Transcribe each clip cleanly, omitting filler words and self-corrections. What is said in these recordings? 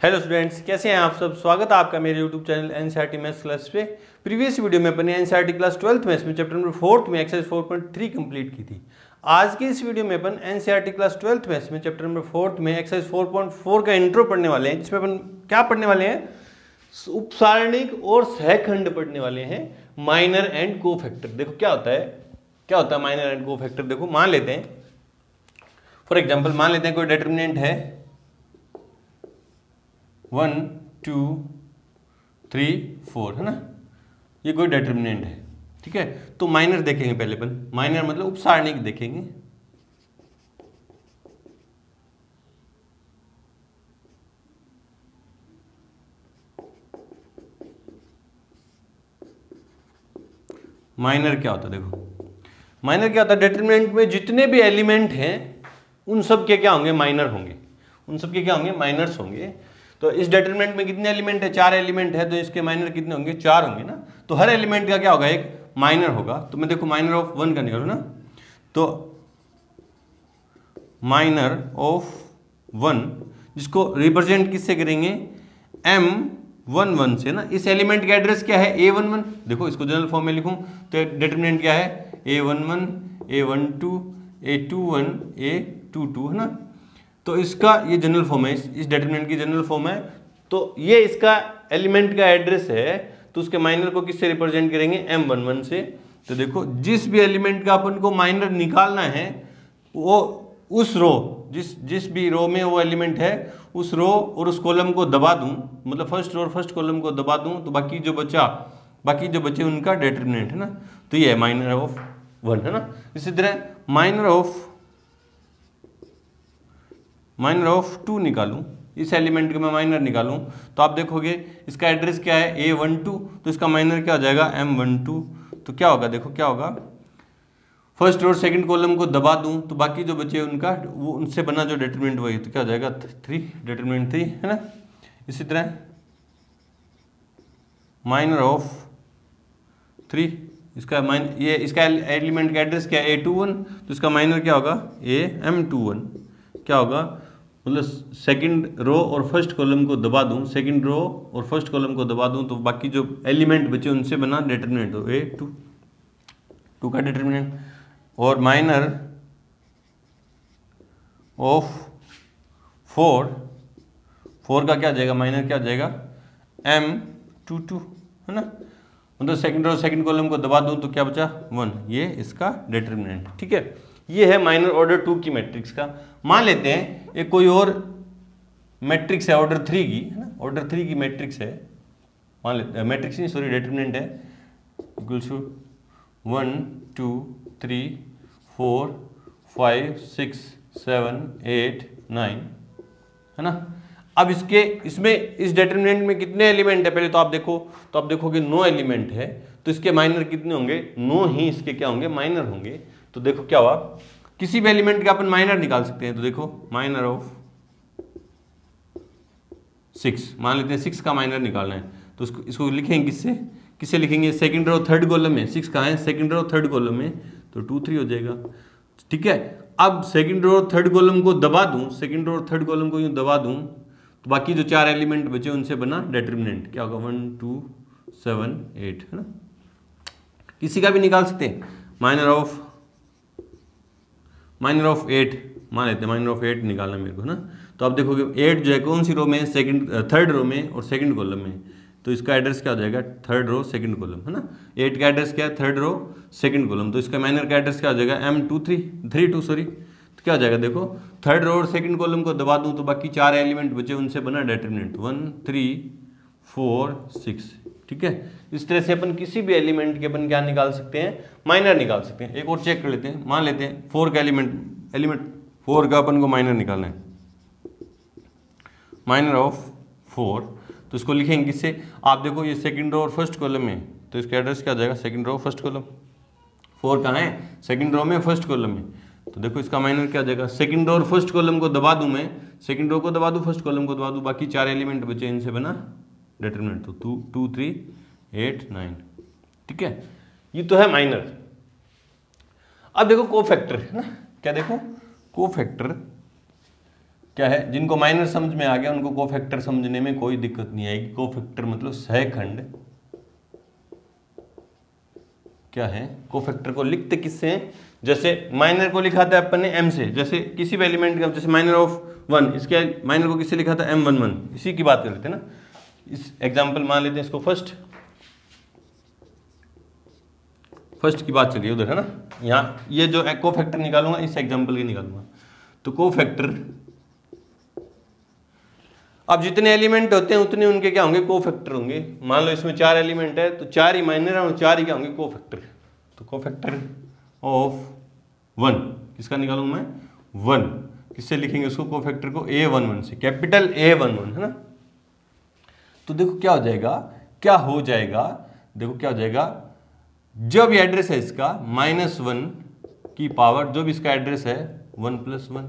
Hello students, कैसे हैं आप सब। स्वागत है आपका मेरे YouTube channel NCERT maths class पे। प्रीवियस वीडियो में अपने एनसीईआरटी क्लास 12th मैथ्स में चैप्टर नंबर 4 में एक्सरसाइज 4.3 कंप्लीट की थी। आज के इस वीडियो में अपन एनसीईआरटी क्लास 12th मैथ्स में चैप्टर नंबर 4 में एक्सरसाइज 4.4 का इंट्रो पढ़ने वाले हैं, जिसमें अपन क्या पढ़ने वाले हैं, उपसारणिक और सहखंड पढ़ने वाले हैं, माइनर एंड कोफैक्टर। देखो क्या होता है माइनर एंड कोफैक्टर। देखो मान लेते हैं, फॉर एग्जाम्पल मान लेते हैं कोई डिटरमिनेंट है 1 2 3 4, है ना, ये कोई डिटरमिनेंट है। ठीक है, तो माइनर देखेंगे पहले अपन। माइनर मतलब उपसारणिक देखेंगे। माइनर क्या होता है, देखो माइनर क्या होता है, डिटरमिनेंट में जितने भी एलिमेंट हैं उन सब के क्या होंगे, माइनर होंगे। उन सब के क्या होंगे, माइनर्स होंगे। तो इस डिटरमिनेंट में कितने एलिमेंट है, 4 एलिमेंट है, तो इसके माइनर कितने होंगे, 4 होंगे ना। तो हर एलिमेंट का क्या होगा, एक माइनर होगा। तो मैं देखो माइनर ऑफ 1 का निकालू ना, तो माइनर ऑफ 1 जिसको रिप्रेजेंट किससे करेंगे, M11 से ना। इस एलिमेंट का एड्रेस क्या है, A11। देखो इसको जनरल फॉर्म में लिखूं तो डिटरमिनेंट क्या है, A11 A12 A21 A22, है ना। तो इसका ये जनरल फॉर्म है, इस डिटरमिनेंट की जनरल फॉर्म है। तो ये इसका एलिमेंट का एड्रेस है, तो उसके माइनर को किससे रिप्रेजेंट करेंगे, M11 से। तो देखो जिस भी एलिमेंट का अपन को माइनर निकालना है, वो उस रो जिस भी रो में वो एलिमेंट है, उस रो और उस कॉलम को दबा दूं, मतलब फर्स्ट रो और फर्स्ट कॉलम को दबा दूं, तो बाकी जो बचे उनका डिटरमिनेंट, है ना। तो ये है माइनर ऑफ 1, है ना। इसी तरह माइनर ऑफ 2 निकालूं, इस एलिमेंट का मैं माइनर निकालूं, तो आप देखोगे इसका एड्रेस क्या है, A12, तो इसका माइनर क्या हो जाएगा, M12। तो क्या होगा, देखो क्या होगा, फर्स्ट और सेकंड कॉलम को दबा दूं, तो बाकी जो बचे उनका वो उनसे बना जो डिटरमिनेंट वही, तो क्या हो जाएगा 3, डिटरमिनेंट 3, है ना। इसी तरह माइनर ऑफ 3, इसका एलिमेंट का एड्रेस क्या है, A21, तो इसका माइनर क्या होगा, M21। क्या होगा, मतलब सेकंड रो और फर्स्ट कॉलम को दबा दूं, सेकंड रो और फर्स्ट कॉलम को दबा दूं, तो बाकी जो एलिमेंट बचे उनसे बना डिटरमिनेंट हो, A2 का डिटरमिनेंट। और माइनर ऑफ 4 का क्या जाएगा, माइनर क्या जाएगा, M22, है ना। मतलब सेकंड रो सेकंड कॉलम को दबा दूं तो क्या बचा, 1, ये इसका डिटरमिनेंट। ठीक है, ये है माइनर ऑर्डर 2 की मैट्रिक्स का। मान लेते हैं एक कोई और मैट्रिक्स है ऑर्डर 3 की, है ना। ऑर्डर 3 की मैट्रिक्स है, मान लेते हैं, मैट्रिक्स नहीं सॉरी डिटरमिनेंट है, इक्वल्स टू 1 2 3 4 5 6 7 8 9, है ना। अब इसमें इस डिटरमिनेंट में कितने एलिमेंट है, पहले तो आप देखोगे 9 एलिमेंट है, तो इसके माइनर कितने होंगे, 9 ही इसके क्या होंगे, माइनर होंगे। तो देखो क्या हुआ, किसी भी एलिमेंट का अपन माइनर निकाल सकते हैं। तो देखो माइनर ऑफ 6, मान लेते हैं 6 का माइनर निकालना है, तो इसको लिखेंगे किससे लिखेंगे, सेकंड रो थर्ड कॉलम में। 6 कहाँ है, सेकंड रो थर्ड कॉलम में, तो 2 3 हो जाएगा। ठीक है, अब सेकंड रो थर्ड कॉलम को दबा दूं, सेकंड रो थर्ड कॉलम को यूं दबा दूं, तो बाकी जो 4 एलिमेंट बचे उनसे बना डिटरमिनेंट, क्या होगा, 1 2 7 8, है ना। किसी का भी निकाल सकते हैं। माइनर ऑफ 8 मान लेते हैं, माइनर ऑफ 8 निकालना मेरे को, ना। तो आप देखोगे 8 जो है कौन सी रो में, थर्ड रो में और सेकंड कॉलम में, तो इसका एड्रेस क्या हो जाएगा, थर्ड रो सेकंड कॉलम, है ना। 8 का एड्रेस क्या है, थर्ड रो सेकंड कॉलम, तो इसका माइनर का एड्रेस क्या हो जाएगा, M32 सॉरी। तो क्या हो जाएगा, देखो थर्ड रो और सेकंड कॉलम को दबा दूं, तो बाकी 4 एलिमेंट बचे उनसे बना डिटरमिनेंट 1 3 4 6। ठीक है, इस तरह से अपन किसी भी एलिमेंट के अपन क्या निकाल सकते हैं, माइनर निकाल सकते हैं। एक और चेक कर लेते हैं, मान लेते हैं 4 का एलिमेंट 4 का अपन को माइनर निकालना है, माइनर ऑफ 4, तो इसको लिखेंगे किससे, आप देखो ये सेकंड रो और फर्स्ट कॉलम में, तो इसका एड्रेस क्या हो जाएगा, सेकंड रो फर्स्ट कॉलम। 4 कहाँ है, सेकंड रो में फर्स्ट कॉलम में, तो देखो इसका माइनर क्या हो जाएगा, सेकंड रो और फर्स्ट कॉलम को दबा दूं मैं, सेकंड रो को दबा दूं, फर्स्ट कॉलम को दबा दूं, बाकी 4 एलिमेंट बचे इनसे बना डिटरमिनेंट, तो 2 2 3 8 9। ठीक है, ये तो है माइनर। अब देखो कोफैक्टर, है ना, क्या देखो कोफैक्टर, क्या है, जिनको माइनर समझ में आ गया उनको कोफैक्टर समझने में कोई दिक्कत नहीं आएगी। कोफैक्टर मतलब सहखंड क्या है, कोफैक्टर को लिखते किससे हैं, जैसे माइनर को लिखा था अपन ने m से, जैसे किसी भी एलिमेंट का, जैसे माइनर ऑफ 1, इसके माइनर को किससे लिखा था m11, इसी की बात कर लेते हैं ना। इस एग्जांपल मान लेते हैं इसको फर्स्ट की बात चलिए उधर है ना। यहाँ ये जो कोफैक्टर निकालूंगा इस एग्जांपल की निकालूंगा। तो कोफैक्टर, अब जितने एलिमेंट होते हैं उतने उनके क्या होंगे, कोफैक्टर होंगे। मान लो इसमें 4 एलिमेंट है तो 4 ही माइनर है और 4 ही क्या होंगे, कोफैक्टर। तो कोफैक्टर ऑफ 1 किसका निकालूंगा मैं, 1, किससे लिखेंगे उसको, कोफैक्टर को A11 से, कैपिटल A11 है ना। तो देखो क्या हो जाएगा, देखो क्या हो जाएगा, जब ये एड्रेस है इसका -1 की पावर, जो भी इसका एड्रेस है 1 + 1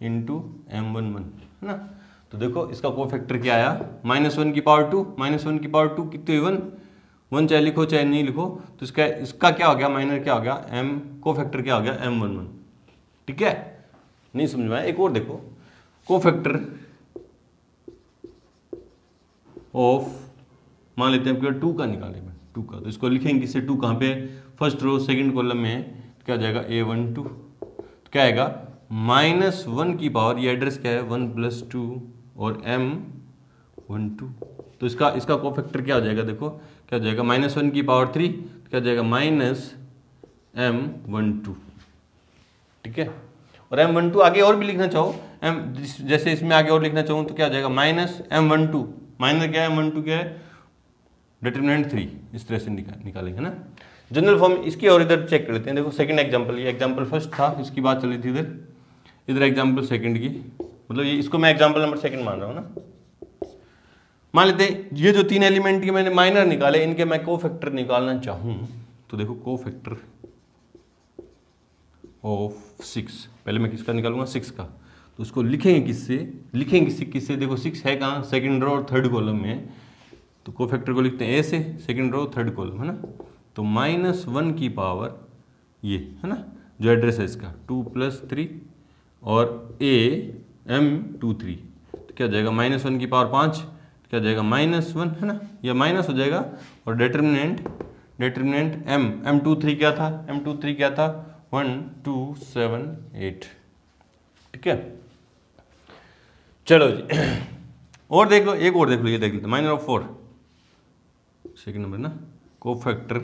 इंटू M11 है ना। तो देखो इसका कोफैक्टर क्या आया, -1 की पावर 2, -1 की पावर 2 कितनी हुई, 1 चाहे लिखो चाहे नहीं लिखो। तो इसका क्या हो गया, माइनर क्या हो गया, कोफैक्टर क्या हो गया, M11। ठीक है, नहीं समझ में आया, एक और देखो, कोफैक्टर ऑफ, मान लेते हैं 2 का निकाले, 2 का, तो इसको लिखेंगे किससे, 2 कहाँ पे, फर्स्ट रो सेकंड कॉलम में है, तो क्या हो जाएगा A12, तो क्या आएगा -1 की पावर, ये एड्रेस क्या है 1 + 2 और M12। तो इसका कोफैक्टर क्या हो जाएगा, देखो क्या हो जाएगा, -1 की पावर 3, तो क्या हो जाएगा -M12। ठीक है, और M12 आगे और भी लिखना चाहो, जैसे इसमें आगे और लिखना चाहूँ तो क्या हो जाएगा, -M12, माइनर क्या है, M12 क्या है, डिटरमिनेंट 3, इस तरह से निकालेंगे ना जनरल फॉर्म इसकी। और इधर चेक कर लेते हैं, देखो सेकंड एग्जांपल, ये एग्जांपल फर्स्ट था, इसकी बात चल रही थी इधर एग्जांपल सेकंड की, मतलब ये इसको मैं एग्जांपल नंबर सेकंड मान रहा हूँ ना। मान लेते हैं ये जो 3 एलिमेंट के मैंने माइनर निकाले, इनके मैं कोफैक्टर निकालना चाहूँ, तो देखो कोफैक्टर ऑफ 6, पहले मैं किसका निकालूंगा, 6 का। तो उसको लिखेंगे किससे, देखो 6 है कहाँ, सेकंड रो और थर्ड कॉलम में, तो कोफैक्टर को लिखते हैं A से, सेकंड रो थर्ड कॉलम है ना। तो -1 की पावर ये है ना, जो एड्रेस है इसका 2 + 3 और AM23, तो क्या हो जाएगा, -1 की पावर 5, तो क्या हो जाएगा -1 है ना, यह माइनस हो जाएगा। और डिटरमिनेंट M23 क्या था, 1 2 7 8। ठीक है, चलो जी और देख लो, एक और देख लो, ये देख लेते, माइनर ऑफ 4 सेकंड नंबर ना, कोफैक्टर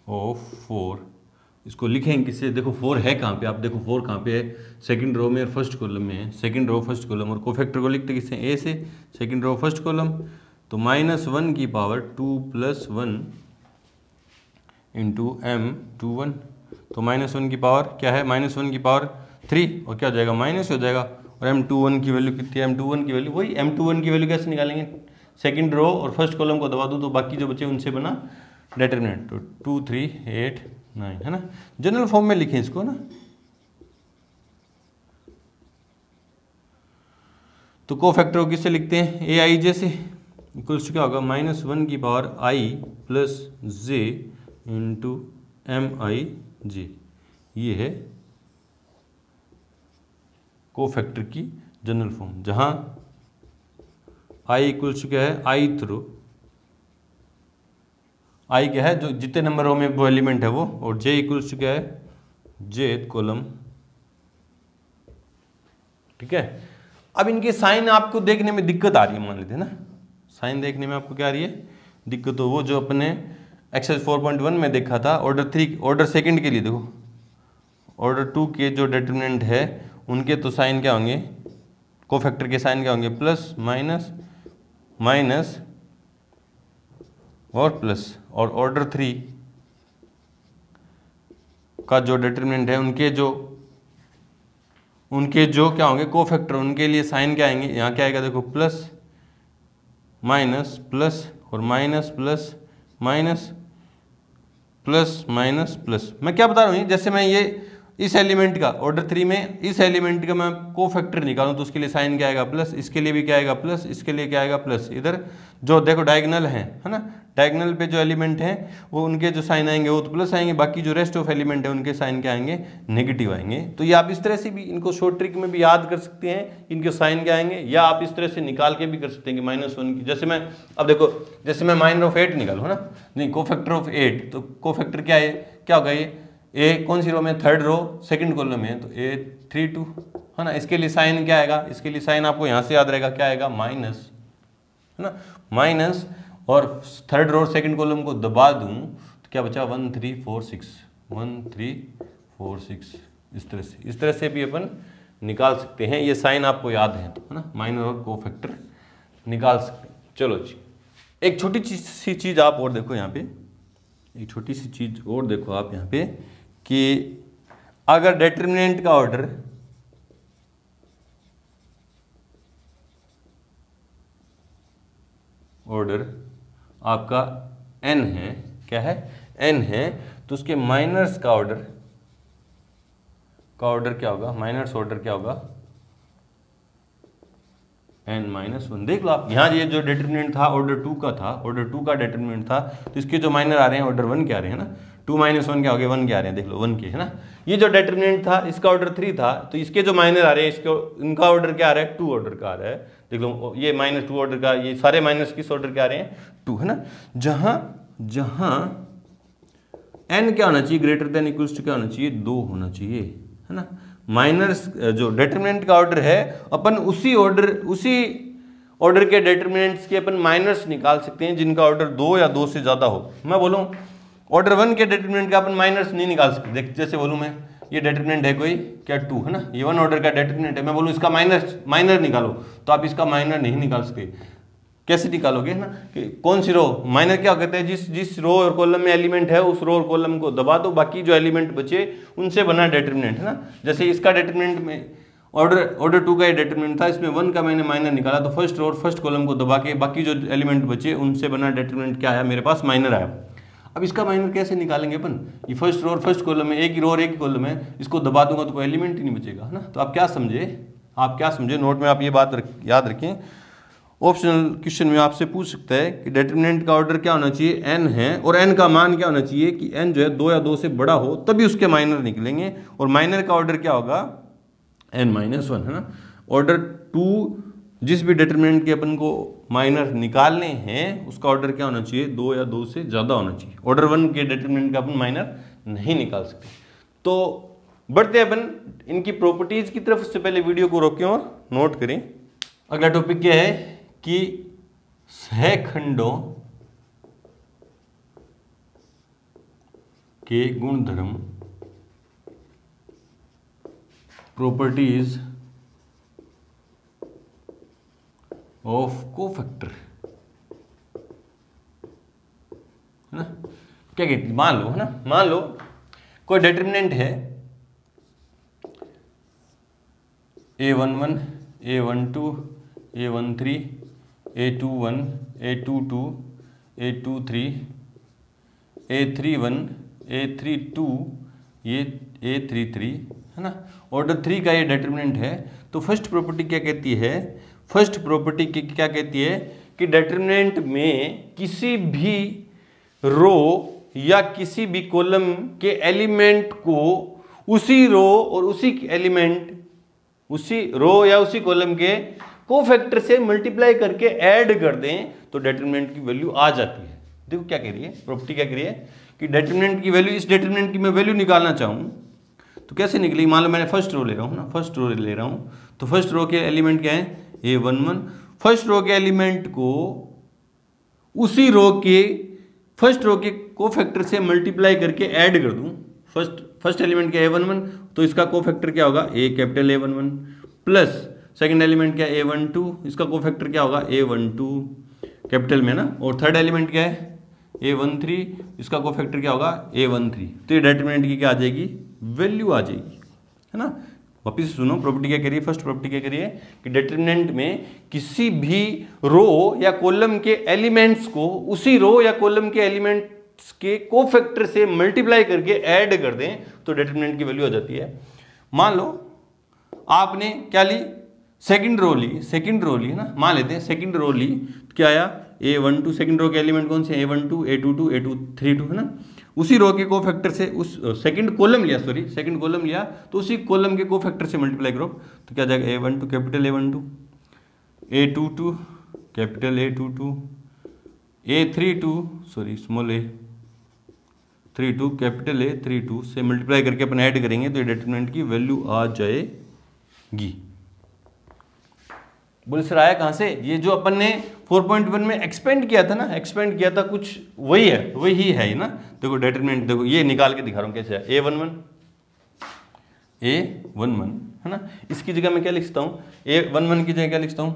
ऑफ 4, इसको लिखेंगे किससे, देखो 4 है कहाँ पे, आप देखो 4 कहाँ पे है, सेकंड रो में और फर्स्ट कॉलम में है, सेकंड रो फर्स्ट कॉलम, और कोफैक्टर को लिखते किससे, A से, सेकंड रो फर्स्ट कॉलम। तो -1 की पावर 2 + 1 इंटू M21, तो -1 की पावर क्या है, -1 की पावर 3, और क्या हो जाएगा, माइनस हो जाएगा। और M21 की वैल्यू कितनी है, M21 की वैल्यू वही, M21 की वैल्यू कैसे निकालेंगे, सेकंड रो और फर्स्ट कॉलम को दबा दूँ तो बाकी जो बचे उनसे बना डिटरमिनेंट। तो 2 3 8 9 है ना, जनरल फॉर्म में लिखें इसको ना। तो कोफैक्टर को किससे लिखते हैं, AIJ से, इक्वल्स क्या होगा, -1 की power I + J into MIJ। ये है कोफैक्टर की जनरल फॉर्म, जहां I इक्वल्स क्या है, ith रो, I क्या है, जो जितने नंबर रो में वो एलिमेंट है वो, और J इक्वल्स क्या है, jth कॉलम। ठीक है, अब इनके साइन आपको देखने में दिक्कत आ रही है, मान लेते हैं ना, साइन देखने में आपको क्या आ रही है, दिक्कत। तो वो जो अपने एक्सरसाइज 4.1 में देखा था, ऑर्डर सेकंड के लिए देखो, ऑर्डर 2 के जो डिटरमिनेंट है उनके तो साइन क्या होंगे, कोफैक्टर के साइन क्या होंगे, प्लस माइनस माइनस और प्लस। और ऑर्डर 3 का जो डिटरमिनेंट है उनके जो क्या होंगे कोफैक्टर, उनके लिए साइन क्या आएंगे, यहाँ क्या आएगा देखो, प्लस माइनस प्लस और minus plus minus plus minus plus. मैं क्या बता रहा हूँ, जैसे मैं ये इस एलिमेंट का ऑर्डर 3 में इस एलिमेंट का मैं कोफैक्टर निकालूं तो उसके लिए साइन क्या आएगा प्लस, इसके लिए भी क्या आएगा प्लस, इसके लिए क्या आएगा प्लस। इधर जो देखो डायगोनल है ना, डायगोनल पे जो एलिमेंट हैं वो उनके जो साइन आएंगे वो तो प्लस आएंगे, बाकी जो रेस्ट ऑफ एलिमेंट है उनके साइन क्या आएंगे नेगेटिव आएंगे। तो ये आप इस तरह से भी इनको शॉर्ट ट्रिक में भी याद कर सकते हैं, इनके साइन क्या आएंगे, या आप इस तरह से निकाल के भी कर सकते हैं कि -1 की, जैसे मैं अब देखो जैसे मैं माइनर ऑफ 8 निकालूँ ना, नहीं कोफैक्टर ऑफ 8, तो कोफैक्टर क्या है, क्या होगा ये, ए कौन सी रो में, थर्ड रो सेकंड कॉलम में, तो A32 है ना। इसके लिए साइन क्या आएगा, इसके लिए साइन आपको यहाँ से याद रहेगा क्या आएगा माइनस, है ना, माइनस, और थर्ड रो सेकंड कॉलम को दबा दूं तो क्या बचा 1 3 4 6, 1 3 4 6, इस तरह से भी अपन निकाल सकते हैं। ये साइन आपको याद है ना, माइनर और कोफैक्टर निकाल सकते हैं। चलो जी, एक छोटी सी चीज़ आप और देखो यहाँ पे, एक छोटी सी चीज़ और देखो आप यहाँ पे कि अगर डिटरमिनेंट का ऑर्डर आपका n है, क्या है n है, तो उसके माइनर्स का ऑर्डर क्या होगा, माइनर्स ऑर्डर क्या होगा n-1। देख लो आप यहाँ, ये जो डिटरमिनेंट था ऑर्डर 2 का था, ऑर्डर 2 का डिटरमिनेंट था, तो इसके जो माइनर आ रहे हैं ऑर्डर 1 के आ रहे हैं ना, 2 - 1 क्या हो गया 1 के आ रहे हैं, देख लो 1 के, है ना। ये जो डिटरमिनेंट था इसका ऑर्डर 3 था, तो इसके जो माइनर आ रहे हैं इसके इनका ऑर्डर क्या आ रहा है 2 ऑर्डर का आ रहा है, देख लो ये -2 ऑर्डर का, ये सारे माइनस किस ऑर्डर के आ रहे हैं 2, है ना। जहां n क्या होना चाहिए, ग्रेटर देन इक्वल्स टू क्या होना चाहिए 2 होना चाहिए, है ना। माइनर्स जो डिटरमिनेंट का ऑर्डर है अपन उसी ऑर्डर के डिटरमिनेंट्स के अपन माइनर्स निकाल सकते हैं जिनका ऑर्डर 2 या 2 से ज्यादा हो। मैं बोलूं ऑर्डर 1 के डिटरमिनेंट का अपन माइनर्स नहीं निकाल सकते, देख जैसे बोलूं मैं ये डिटरमिनेंट है कोई क्या 2, है ना, ये 1 ऑर्डर का डिटरमिनेंट है, मैं बोलूं इसका माइनर निकालो, तो आप इसका माइनर नहीं निकाल सकते। कैसे निकालोगे, है ना, कि कौन सी रो, माइनर क्या कहते हैं, जिस रो और कॉलम में एलिमेंट है उस रो और कॉलम को दबा दो, बाकी जो एलिमेंट बचे उनसे बना डिटरमिनेंट, है ना। जैसे इसका डिटरमिनेंट में ऑर्डर 2 का ये डिटरमिनेंट था, इसमें 1 का मैंने माइनर निकाला, तो फर्स्ट रो और फर्स्ट कॉलम को दबा के बाकी जो एलिमेंट बचे उनसे बना डिटरमिनेंट क्या आया, मेरे पास माइनर आया। अब इसका माइनर कैसे निकालेंगे अपन, ये फर्स्ट रो और फर्स्ट कॉलम में, एक ही रो और एक ही कॉलम है, इसको दबा दूंगा तो कोई एलिमेंट ही नहीं बचेगा, है ना। तो आप क्या समझे, नोट में आप ये बात याद रखें, ऑप्शनल क्वेश्चन में आपसे पूछ सकता है कि डिटरमिनेंट का ऑर्डर क्या होना चाहिए n है, और n का मान क्या होना चाहिए कि n जो है 2 या 2 से बड़ा हो तभी उसके माइनर निकलेंगे, और माइनर का ऑर्डर क्या होगा n-1, है ना। ऑर्डर 2 जिस भी डिटरमिनेंट के अपन को माइनर निकालने हैं उसका ऑर्डर क्या होना चाहिए 2 या 2 से ज़्यादा होना चाहिए। ऑर्डर 1 के डिटरमिनेंट का अपन माइनर नहीं निकाल सकते। तो बढ़ते हैं अपन इनकी प्रॉपर्टीज की तरफ, उससे पहले वीडियो को रोकें और नोट करें। अगला टॉपिक क्या है कि सहखंडों के गुणधर्म, प्रॉपर्टीज ऑफ कोफैक्टर, है ना। क्या कहती है, मान लो, है ना, मान लो कोई डिटरमिनेंट है A11, A12, A13, A21, A22, A23, A31, A32, ये A33, है ना। ऑर्डर 3 का ये डिटरमिनेंट है। तो फर्स्ट प्रॉपर्टी क्या कहती है, फर्स्ट प्रॉपर्टी क्या कहती है कि डिटरमिनेंट में किसी भी रो या किसी भी कॉलम के एलिमेंट को उसी रो और उसी रो या उसी कॉलम के कोफैक्टर से मल्टीप्लाई करके ऐड कर दें तो डिटरमिनेंट की वैल्यू आ जाती है। देखो क्या कह रही है प्रॉपर्टी, क्या कह रही है कि डिटरमिनेंट की वैल्यू, इस डिटरमिनेंट की मैं वैल्यू निकालना चाहूँ तो कैसे निकलेगी। मान लो मैंने फर्स्ट रो ले रहा हूँ ना, फर्स्ट रो ले रहा हूँ, तो फर्स्ट रो के एलिमेंट क्या है A11, फर्स्ट रो के एलिमेंट को उसी रो के फर्स्ट रो के कोफैक्टर से मल्टीप्लाई करके ऐड कर दूं। फर्स्ट एलिमेंट क्या A11, तो इसका कोफैक्टर क्या होगा capital A11, plus second element क्या A12, इसका कोफैक्टर क्या होगा A12 कैपिटल में ना, और थर्ड एलिमेंट क्या है A13, इसका कोफैक्टर क्या होगा A13। तो ये डिटरमिनेंट की क्या आ जाएगी, वैल्यू आ जाएगी, है ना। वापिस सुनो, प्रॉपर्टी क्या कह रही है, फर्स्ट प्रॉपर्टी क्या कह रही है कि डिटरमिनेंट में किसी भी रो या कॉलम के एलिमेंट्स को उसी रो या कॉलम के एलिमेंट के कोफैक्टर से मल्टीप्लाई करके ऐड कर दें तो डिटरमिनेंट की वैल्यू आ जाती है। मान लो आपने क्या ली, सेकंड रो ली है ना, मान लेते हैं सेकंड रो ली, क्या आया A12, सेकंड रो के एलिमेंट कौन से A12, A22, A32 है ना, उसी रो के कोफैक्टर से उस सेकंड कॉलम लिया तो उसी कॉलम के कोफैक्टर से मल्टीप्लाई करो तो क्या जाएगा A12 capital A12, A22 capital A22, A32 sorry small A32 capital A32 से मल्टीप्लाई करके अपन ऐड करेंगे तो डिटरमिनेंट की वैल्यू आ जाएगी। बोले सर आया कहां से, ये जो अपन ने 4.1 में एक्सपेंड किया था ना, कुछ वही है ना। देखो डिटरमिनेंट देखो ये निकाल के दिखा रहा हूं कैसे है, A11 है ना, इसकी जगह मैं क्या लिखता हूं, A11 की जगह क्या लिखता हूं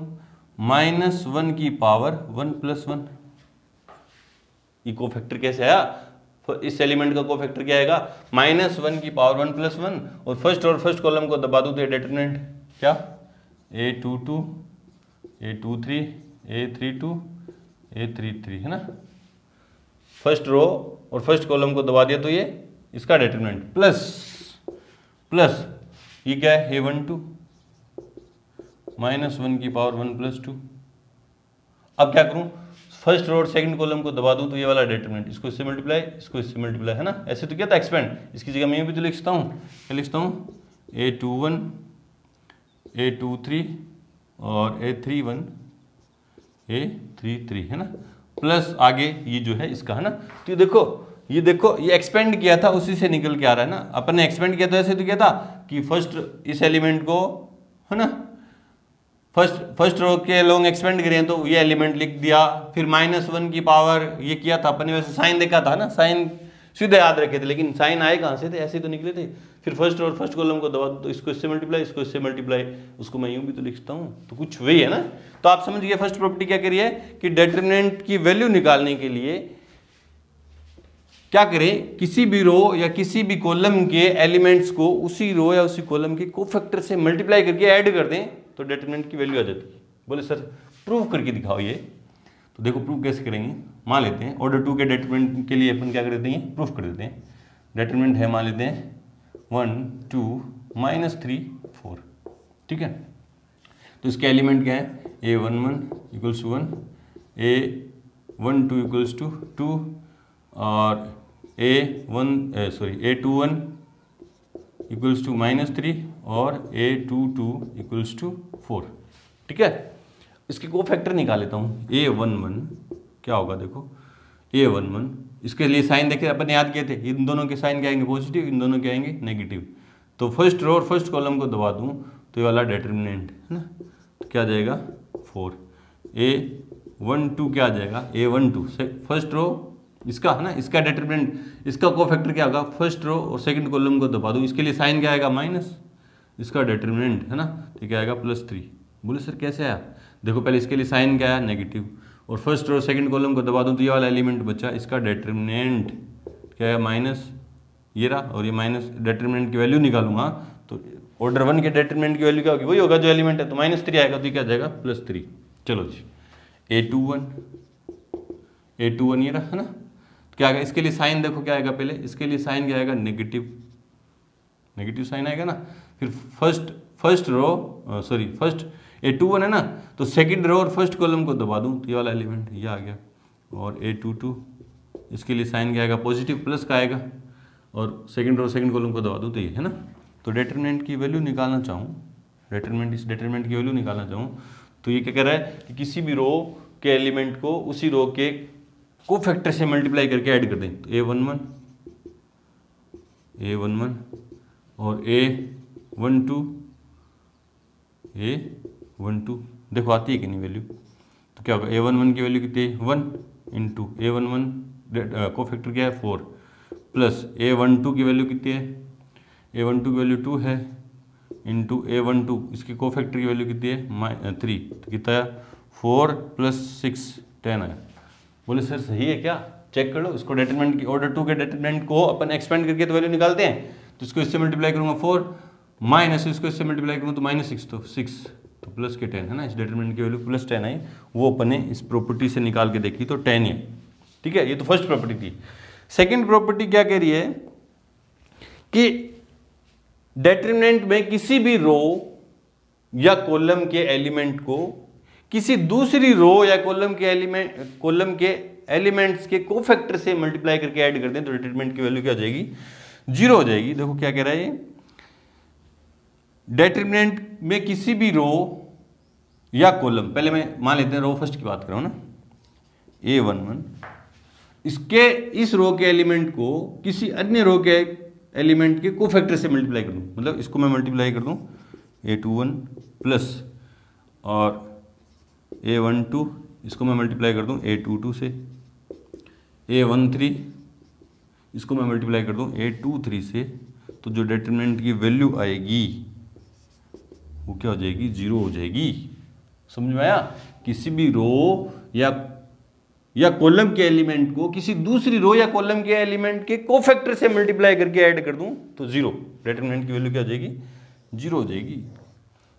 -1 की पावर 1 + 1। ये कोफैक्टर कैसे आया, इस एलिमेंट का कोफैक्टर क्या आएगा -1 की पावर 1 + 1 और फर्स्ट कॉलम को दबा दूं तो ये डिटरमिनेंट क्या A22 A23 A32 A33 है ना, फर्स्ट रो और फर्स्ट कॉलम को दबा दिया तो ये इसका डिटरमिनेंट प्लस ये क्या है A12 -1 की पावर 1 + 2। अब क्या करूं, फर्स्ट रो और सेकंड कॉलम को दबा दूं तो ये वाला डिटरमिनेंट, इसको इससे मल्टीप्लाई है ना, ऐसे तो क्या था एक्सपेंड, इसकी जगह मैं भी तो लिखता हूं, क्या लिखता हूं A21 A23 और A31 A33 है ना, प्लस आगे ये जो है इसका है ना। तो ये देखो ये एक्सपेंड किया था उसी से निकल के आ रहा है ना, अपन ने एक्सपेंड किया था ऐसे तो क्या था कि फर्स्ट इस एलिमेंट को है ना, फर्स्ट रो के लॉन्ग एक्सपेंड करें तो ये एलिमेंट लिख दिया, फिर -1 की पावर ये किया था अपन ने, वैसे साइन देखा था ना, साइन सीधे याद रखे थे, लेकिन साइन आए कहाँ से थे, ऐसे तो निकले थे। फिर फर्स्ट और फर्स्ट कॉलम को दबा दो तो इसको इससे मल्टीप्लाई, उसको मैं यूं भी तो लिखता हूं, तो कुछ वही है ना। तो आप समझ गए फर्स्ट प्रॉपर्टी क्या करी है कि डिटरमिनेंट की वैल्यू निकालने के लिए क्या करें, किसी भी रो या किसी भी कॉलम के एलिमेंट्स को उसी रो या उसी कॉलम के कोफैक्टर से मल्टीप्लाई करके ऐड कर दें तो डिटरमिनेंट की वैल्यू आ जाती है। बोले सर प्रूव करके दिखाओ ये, तो देखो प्रूव कैसे करेंगे, मान लेते हैं ऑर्डर 2 के डिटरमिनेंट के लिए अपन क्या कर देते हैं, प्रूफ कर देते हैं। डिटरमिनेंट है मान लेते हैं 1 2 -3 4, ठीक है। तो इसके एलिमेंट क्या है A11 = 1, A12 = 2 और A21 = -3 और A22 = 4, ठीक है। इसके कोफैक्टर निकाल लेता हूँ। A11 क्या होगा, देखो A11 इसके लिए साइन देखे अपन याद किए थे, इन दोनों के साइन क्या आएंगे पॉजिटिव, इन दोनों के आएंगे नेगेटिव। तो फर्स्ट रो और फर्स्ट कॉलम को दबा दूं तो ये वाला डिटरमिनेंट है ना, तो क्या आ जाएगा 4। A12 क्या आ जाएगा, A12 फर्स्ट रो इसका है ना, इसका डिटरमिनेंट, इसका कोफैक्टर क्या होगा, फर्स्ट रो और सेकंड कॉलम को दबा दूं, इसके लिए साइन क्या आएगा माइनस, इसका डिटरमिनेंट है ना, तो क्या आएगा +3। बोले सर कैसे आया, देखो पहले इसके लिए साइन क्या आया नेगेटिव और फर्स्ट रो सेकंड कॉलम को दबा दूं तो ये वाला एलिमेंट बचा, इसका डिटरमिनेंट क्या है माइनस ये रहा, और ये माइनस डिटरमिनेंट की वैल्यू निकालूंगा तो ऑर्डर 1 के डिटरमिनेंट की वैल्यू क्या होगी, वही होगा जो एलिमेंट है, तो -3 आएगा, तो क्या जाएगा +3। चलो जी A21 ये रहा है ना, तो क्या आएगा, इसके लिए साइन देखो क्या आएगा, पहले इसके लिए साइन क्या आएगा नेगेटिव साइन आएगा ना। फिर फर्स्ट A21 है ना, तो सेकंड रो और फर्स्ट कॉलम को दबा दूं तो ये वाला एलिमेंट ये आ गया, और A22 इसके लिए साइन क्या आएगा पॉजिटिव प्लस का आएगा, और सेकंड रो सेकंड कॉलम को दबा दूं तो ये है ना। तो डिटरमिनेंट की वैल्यू निकालना चाहूँ, डिटरमिनेंट की वैल्यू निकालना चाहूँ तो ये क्या कह रहा है कि किसी भी रो के एलिमेंट को उसी रो के कोफैक्टर से मल्टीप्लाई करके ऐड कर दें, तो A11 और A12 देखो आती है कि नहीं वैल्यू, तो क्या होगा A11 की वैल्यू कितनी है 1 इंटू A11 कोफैक्टर क्या है 4 प्लस A12 की वैल्यू कितनी है, A12 की वैल्यू 2 है इंटू A12 इसकी कोफैक्टर की वैल्यू कितनी है 3, तो कितना है 4 + 6 10 है। बोले सर सही है क्या, चेक कर लो इसको, डिटरमिनेंट की ऑर्डर 2 के डिटरमिनेंट को अपन एक्सपेंड करके तो वैल्यू निकालते हैं, तो इसको इससे मल्टीप्लाई करूंगा 4 माइनस इसको इससे मल्टीप्लाई करूँ तो -6 तो 6 तो प्लस के 10 है ना, इस डिटरमिनेंट की वैल्यू +10 आई, वो अपन ने इस प्रॉपर्टी से निकाल के देखी तो 10 है, ठीक है। ये तो फर्स्ट प्रॉपर्टी थी। सेकंड प्रॉपर्टी क्या कह रही है कि डिटरमिनेंट में किसी भी रो या कॉलम के एलिमेंट को किसी दूसरी रो या कॉलम के एलिमेंट्स के कोफैक्टर से मल्टीप्लाई करके ऐड कर दें तो डिटरमिनेंट की वैल्यू क्या हो जाएगी, 0 हो जाएगी। देखो क्या कह रहा है ये, डिटरमिनेंट में किसी भी रो या कॉलम, पहले मैं मान लेते हैं रो फर्स्ट की बात कर रहा हूं ना, A11, इसके इस रो के एलिमेंट को किसी अन्य रो के एलिमेंट के कोफैक्टर से मल्टीप्लाई कर दूं, मतलब इसको मैं मल्टीप्लाई कर दूं A21 प्लस और A12, इसको मैं मल्टीप्लाई कर दूं A22 से, A13 इसको मैं मल्टीप्लाई कर दूं A23 से, तो जो डिटरमिनेंट की वैल्यू आएगी वो क्या हो जाएगी, 0 हो जाएगी। समझ में आया? किसी भी रो या कॉलम के एलिमेंट को किसी दूसरी रो या कॉलम के एलिमेंट के कोफैक्टर से मल्टीप्लाई करके ऐड कर दूं तो 0, डिटरमिनेंट की वैल्यू क्या हो जाएगी, 0 हो जाएगी।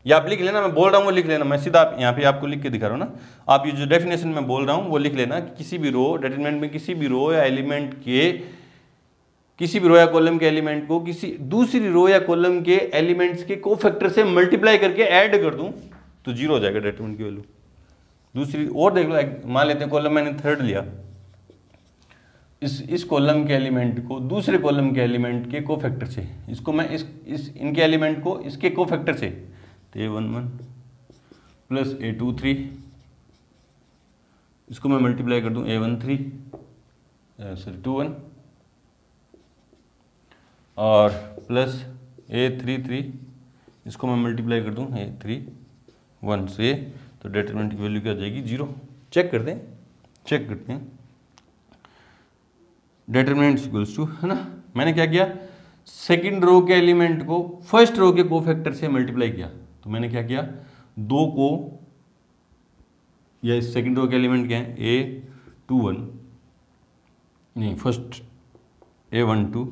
या आप लिख लेना, मैं बोल रहा हूं वो लिख लेना, मैं सीधा यहाँ पे आपको लिख के दिखा रहा हूं ना, आप ये जो डेफिनेशन में बोल रहा हूं वो लिख लेना कि किसी भी रो, डिटरमिनेंट में किसी भी रो या एलिमेंट के, किसी भी रो या कॉलम के एलिमेंट को किसी दूसरी रो या कॉलम के एलिमेंट्स के कोफैक्टर से मल्टीप्लाई करके ऐड कर दूं तो 0 हो जाएगा डिटरमिनेंट की वैल्यू। दूसरी और देख लो, मान लेते हैं कॉलम मैंने थर्ड लिया, इस कॉलम के एलिमेंट को दूसरे कॉलम के एलिमेंट के कोफैक्टर से, इसको मैं इनके एलिमेंट को इसके कोफैक्टर से, तो A11 प्लस A23, इसको मैं मल्टीप्लाई कर दूं A21 और प्लस A33, इसको मैं मल्टीप्लाई कर दूं A31 से, तो डिटरमिनेंट की वैल्यू क्या हो जाएगी, 0। चेक करते हैं डिटरमिनेंट इक्वल्स टू, है ना, मैंने क्या किया, सेकंड रो के एलिमेंट को फर्स्ट रो के कोफैक्टर से मल्टीप्लाई किया, तो मैंने क्या किया, 2 को, या इस सेकंड रो के एलिमेंट क्या है, A21 नहीं first A12,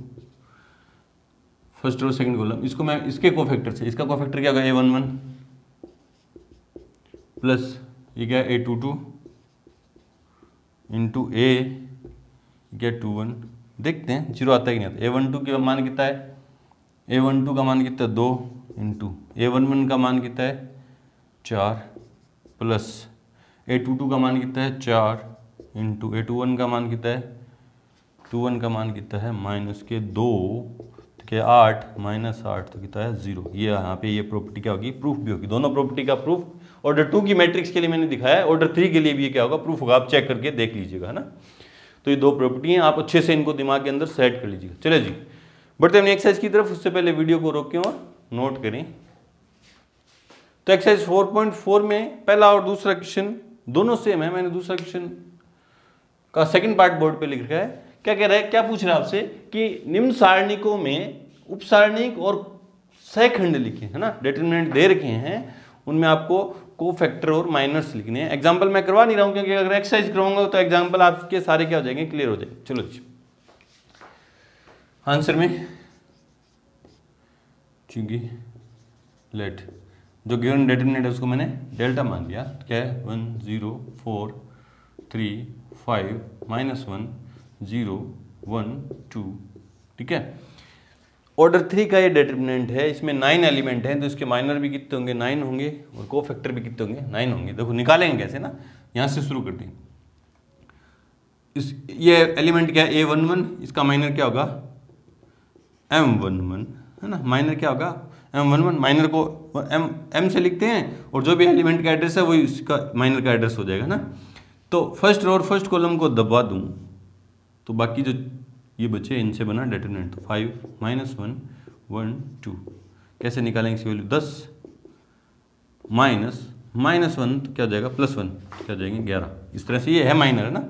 first row second column, इसको मैं इसके कोफैक्टर से, इसका कोफैक्टर क्या होगा A11 प्लस ये क्या A22 इंटू A क्या 21, देखते हैं 0 आता है कि नहीं आता। A12 का मान कितना है, A12 का मान कितना है 2 इंटू A11 का मान कितना है 4 प्लस A22 का मान कितना है 4 इंटू A21 का मान कितना है, 21 का मान कितना है -2, तो क्या 8 -8 तो कितना है 0। ये यहाँ पे ये प्रॉपर्टी क्या होगी, प्रूफ भी होगी। दोनों प्रॉपर्टी का प्रूफ ऑर्डर 2 की मैट्रिक्स के लिए मैंने दिखाया है, ऑर्डर 3 के लिए भी ये क्या होगा, प्रूफ होगा। आप चेक करके देख लीजिएगा, है ना। तो ये 2 प्रॉपर्टी हैं, आप अच्छे से इनको दिमाग के अंदर सेट कर लीजिएगा। चले जी, बढ़ते हैं एक्सरसाइज की तरफ। उससे पहले वीडियो को रोकें और नोट करें। तो एक्सरसाइज 4.4 में पहला और दूसरा क्वेश्चन दोनों सेम है। मैंने दूसरा क्वेश्चन का सेकंड पार्ट बोर्ड पे लिख रखा है। क्या कह रहा है, क्या पूछ रहा है आपसे कि निम्न सारणिकों में उपसारणिक और सहखंड लिखे, है ना, डिटरमिनेंट दे रखे हैं, उनमें आपको कोफैक्टर और माइनर्स लिखने हैं। एग्जांपल मैं करवा नहीं रहा हूं क्योंकि अगर एक्सरसाइज करवाऊंगा तो एग्जांपल आपके सारे क्या हो जाएंगे, क्लियर हो जाएंगे। चलो जी, आंसर में चूंकि लेट जो गिवन डिटरमिनेंट है उसको मैंने डेल्टा मान लिया। क्या है 1 0 4 3 5 -1 0 1 2, ठीक है। ऑर्डर 3 का ये डिटरमिनेंट है, इसमें 9 एलिमेंट हैं, तो इसके माइनर भी कितने होंगे, 9 होंगे, और कोफैक्टर भी कितने होंगे, 9 होंगे। देखो निकालेंगे कैसे ना, यहाँ से शुरू करते हैं। ये एलिमेंट क्या है A11, इसका माइनर क्या होगा M11, है ना। माइनर क्या होगा M11, माइनर को M से लिखते हैं और जो भी एलिमेंट का एड्रेस है वही इसका माइनर का एड्रेस हो जाएगा ना। तो फर्स्ट रो और फर्स्ट कॉलम को दबा दूं तो बाकी जो ये बचे इनसे बना डिटरमिनेंट। तो 5 -1 1 2 कैसे निकालेंगे इसकी वैल्यू, 10 -1 तो क्या हो जाएगा +1 तो क्या हो जाएंगे 11। इस तरह से ये है माइनर, है ना।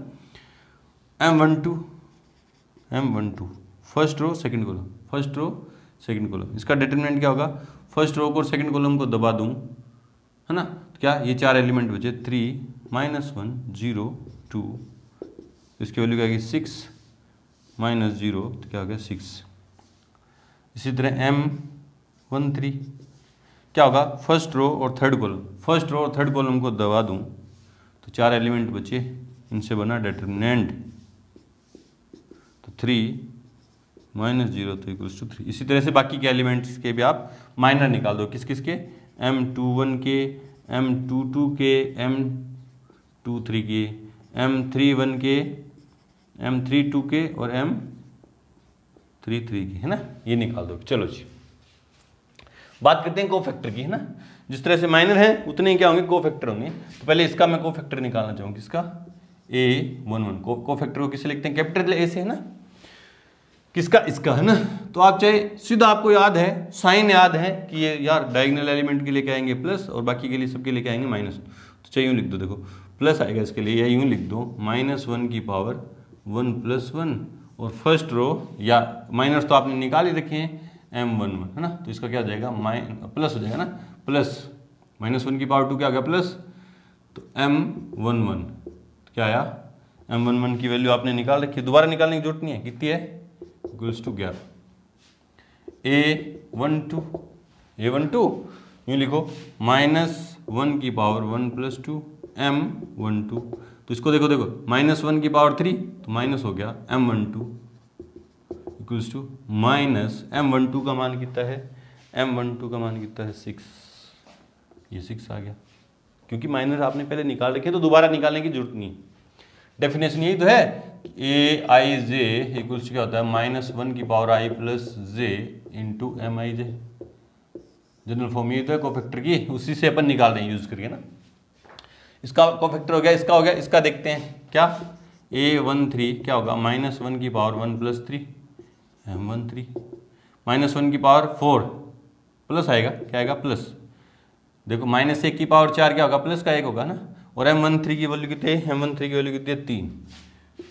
M12 first row second column, first row second column, इसका डिटरमिनेंट क्या होगा, फर्स्ट रो को और सेकंड कॉलम को दबा दूं, है ना। तो क्या ये 4 एलिमेंट बचे, 3 -1 0 2, इसकी वैल्यू क्या आएगी 6 -0 तो क्या हो गया 6। इसी तरह M13 क्या होगा, फर्स्ट रो और थर्ड कॉलम, फर्स्ट रो और थर्ड कॉलम को दबा दूं तो 4 एलिमेंट बचे, इनसे बना डिटरमिनेंट। तो -0 तो इक्वल्स टू 3। इसी तरह से बाकी के एलिमेंट्स के भी आप माइनर निकाल दो। किस किस के? M21 के, M22 के, M23 के, M31 के, M32 के और M33 के, है ना, ये निकाल दो। चलो जी, बात करते हैं कोफैक्टर की, है ना। जिस तरह से माइनर है उतने ही क्या होंगे, कोफैक्टर होंगे। तो पहले इसका मैं कोफैक्टर निकालना चाहूँगा, किसका? A11। कोफैक्टर को किसे लिखते हैं? कैपिटल ए से, है ना। किसका? इसका, है ना। तो आप चाहे सीधा, आपको याद है, साइन याद है कि ये यार डायगोनल एलिमेंट के लिए क्या आएंगे प्लस और बाकी के लिए सबके लिए क्या आएंगे माइनस। तो चाहिए यूँ लिख दो, देखो प्लस आएगा इसके लिए, या यूँ लिख दो -1 की पावर 1 + 1 और फर्स्ट रो, या माइनस तो आपने निकाल ही रखे हैं, M11, है ना। तो इसका क्या हो जाएगा? प्लस हो जाएगा ना, प्लस -1 की पावर 2 क्या आ गया प्लस, तो M11 क्या आया? M11 की वैल्यू आपने निकाल रखी है, दोबारा निकालने की जरूरत नहीं है। कितनी है? Equals to 11। A12 यूँ लिखो -1 की पावर 1 + 2 M12। तो इसको देखो -1 की पावर 3 तो माइनस हो गया M12 इक्वल्स टू -M12 का मान कितना है? M12 का मान कितना है? 6। ये 6 आ गया, क्योंकि माइनर आपने पहले निकाल रखे तो दोबारा निकालने की जरूरत नहीं। डेफिनेशन यही तो है, Aij इक्वल्स क्या होता है? -1 की power i + j into Mij। General form ये तो है कोफैक्टर की, उसी से अपन निकाल रहे हैं यूज करके ना। इसका कोफैक्टर हो गया, इसका हो गया, इसका देखते हैं क्या? A13 क्या होगा? -1 की पावर 1 + 3 M13। -1 की पावर 4 प्लस आएगा, क्या आएगा? प्लस। देखो -1 की पावर 4 क्या होगा? प्लस का 1 होगा ना। और M13 की वैल्यू कितनी है? M13 की वैल्यू कितनी है? 3।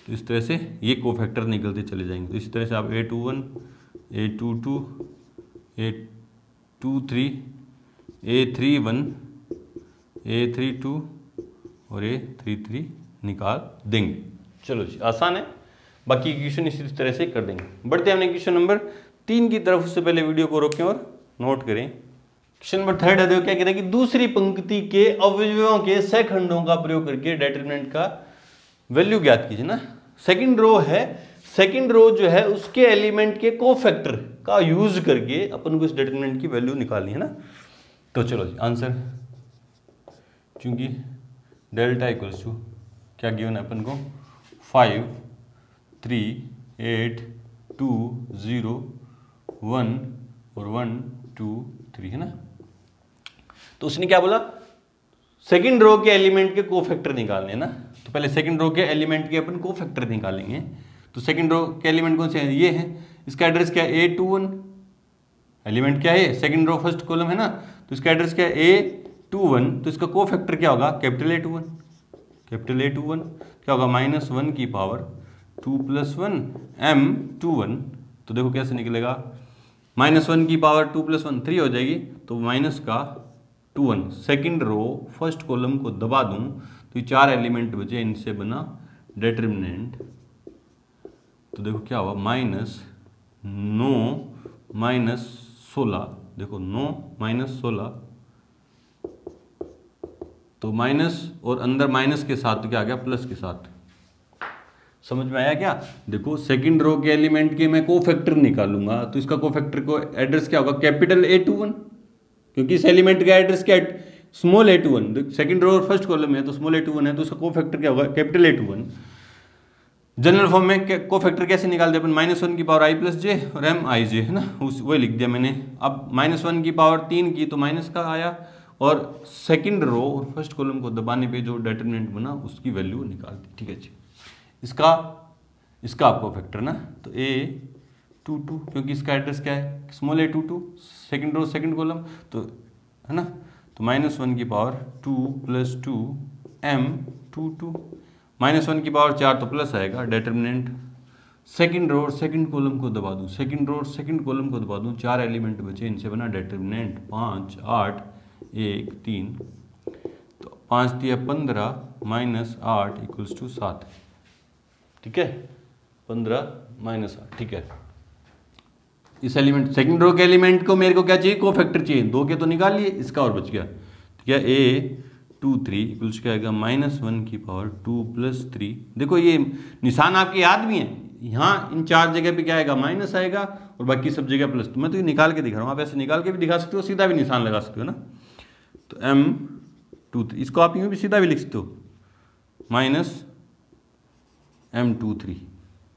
तो इस तरह से ये कोफैक्टर निकलते चले जाएंगे। तो इस तरह से आप A21, A22, A23, A31, A32 और A33 निकाल देंगे। चलो जी, आसान है। बाकी क्वेश्चन इसी तरह से कर देंगे। बढ़ते हैं हमने क्वेश्चन नंबर 3 की तरफ। उससे पहले वीडियो को रोकें और नोट करें। क्वेश्चन नंबर 3 है, देखो क्या कह रहा है कि दूसरी पंक्ति के अवयवों के सहखंडों का प्रयोग करके डिटरमिनेंट का वैल्यू ज्ञात कीजिए ना। सेकंड रो है, सेकंड रो जो है उसके एलिमेंट के कोफैक्टर का यूज करके अपन को इस डिटरमिनेंट की वैल्यू निकालनी है ना। तो चलो जी, आंसर, क्योंकि डेल्टा इक्वल्स टू क्या गिवन है अपन को? 5 3 8 2 0 1 और 1 2 3, है ना। तो उसने क्या बोला? सेकंड रो के एलिमेंट के कोफैक्टर निकालने हैं ना। तो पहले सेकंड रो के एलिमेंट के अपन कोफैक्टर निकालेंगे। तो सेकंड रो के एलिमेंट कौन से हैं? ये है। इसका एड्रेस क्या है? A21। एलिमेंट क्या है? सेकंड रो फर्स्ट कॉलम है ना। तो इसका एड्रेस क्या है? A21। तो इसका कोफैक्टर क्या होगा? Capital A21। कैपिटल A21 क्या होगा? -1 की पावर 2 + 1 M21। तो देखो कैसे निकलेगा? -1 की पावर 2 + 1 3 हो जाएगी, तो माइनस का 21। सेकंड रो फर्स्ट कॉलम को दबा दूं तो ये 4 एलिमेंट बचे, इनसे बना डिटरमिनेंट। तो देखो क्या हुआ? -9 - 16। देखो 9 - 16 तो माइनस और अंदर माइनस के साथ तो क्या आ गया? प्लस के साथ। समझ में आया क्या? देखो सेकंड रो के एलिमेंट के मैं कोफैक्टर निकालूंगा तो इसका कोफैक्टर को एड्रेस क्या होगा? कैपिटल A21, क्योंकि इस एलिमेंट का एड्रेस क्या है? Small A21। सेकंड रो और फर्स्ट कॉलम है तो स्मॉल A21 है, तो उसका कोफैक्टर क्या होगा? Capital A21। जनरल फॉर्म में कोफैक्टर कैसे निकालते हैं अपन? -1 की पावर i + j और Mij, है ना, वही लिख दिया मैंने। अब -1 की पावर 3 की तो माइनस का आया, और सेकंड रो और फर्स्ट कॉलम को दबाने पे जो डिटरमिनेंट बना उसकी वैल्यू निकाल दी। ठीक है जी। इसका आपको फैक्टर ना, तो A22, क्योंकि इसका एड्रेस क्या है? Small A22, second row second column, तो है ना। तो -1 की पावर 2 + 2 M22। -1 की पावर 4 तो प्लस आएगा। डिटरमिनेंट सेकंड रो और सेकंड कॉलम को दबा दूं, सेकंड रो और सेकंड कॉलम को दबा दूं, 4 एलिमेंट बचे, इनसे बना डिटरमिनेंट 5 8 1 3। तो 5 × 15 -8 = 7। ठीक है, 15 - 8। ठीक है, इस एलिमेंट सेकंड रो के एलिमेंट को मेरे को क्या चाहिए? कोफैक्टर चाहिए। 2 के तो निकाल लिए, इसका और बच गया। तो क्या A23 = क्या आएगा? -1 की पावर 2 + 3। देखो ये निशान आपके याद भी हैं, यहाँ इन 4 जगह पे क्या आएगा, माइनस आएगा, और बाकी सब जगह प्लस। तो मैं तो ये निकाल के दिखा रहा हूँ, आप ऐसे निकाल के भी दिखा सकते हो, सीधा भी निशान लगा सकते हो ना। तो M23, इसको आप यूँ भी सीधा भी लिख सकते हो, माइनस M23।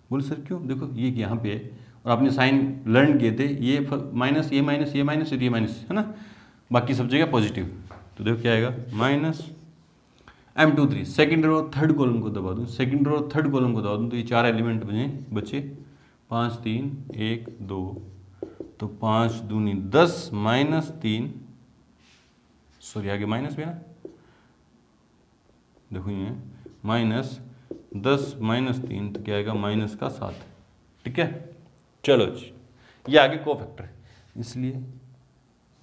बोल सर क्यों, देखो ये यहाँ पे है और आपने साइन लर्न किए थे, ये माइनस, ये माइनस, ये माइनस और ये माइनस है ना, बाकी सब जगह पॉजिटिव। तो देखो क्या आएगा, minus M23। Second row third column को दबा दूँ, सेकंड रो थर्ड कॉलम को दबा दूँ, तो ये 4 एलिमेंट बचे 5 3 1 2, तो 5 दूनी 10 माइनस 3, सॉरी आगे माइनस भी है ना, देखो ये माइनस 10 माइनस 3, तो क्या आएगा माइनस का 7। ठीक है, चलो जी, ये आगे कोफैक्टर। इसलिए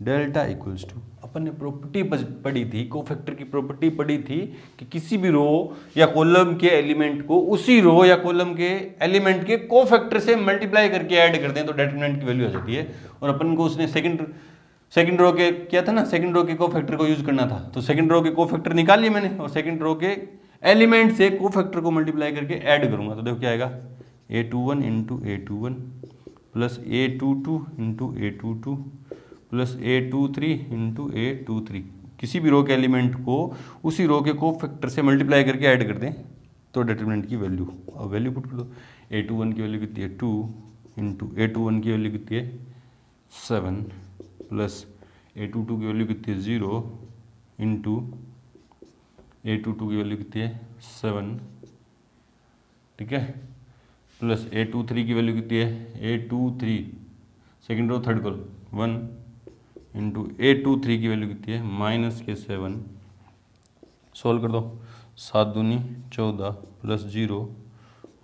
डेल्टा इक्वल्स टू, अपन ने प्रॉपर्टी पढ़ी थी, कोफैक्टर की प्रॉपर्टी पढ़ी थी कि किसी भी रो या कॉलम के एलिमेंट को उसी रो या कॉलम के एलिमेंट के कोफैक्टर से मल्टीप्लाई करके ऐड कर दें तो डिटरमिनेंट की वैल्यू आ जाती है। और अपन को उसने सेकंड रो के क्या था ना, सेकंड रो के कोफैक्टर को यूज करना था, तो सेकंड रो के कोफैक्टर निकाल लिए मैंने, और सेकंड रो के एलिमेंट से कोफैक्टर को मल्टीप्लाई करके ऐड करूंगा। तो देखो क्या आएगा, A21 into A21 plus A22 into A22 plus A23 into A23। किसी भी रो के एलिमेंट को उसी रो के कोफैक्टर से मल्टीप्लाई करके ऐड कर दें तो डिटरमिनेंट की वैल्यू, अब वैल्यू पुट कर दो। A21 की वैल्यू कितनी है 2 इंटू A21 की वैल्यू कितनी है 7 प्लस A22 की वैल्यू कितनी है 0 इंटू A22 की वैल्यू कितनी है 7, ठीक है, प्लस A23 की वैल्यू कितनी है A23 second row third column 1 into A23 की वैल्यू कितनी है माइनस के 7। सोल्व कर दो, 7 दूनी 14 प्लस 0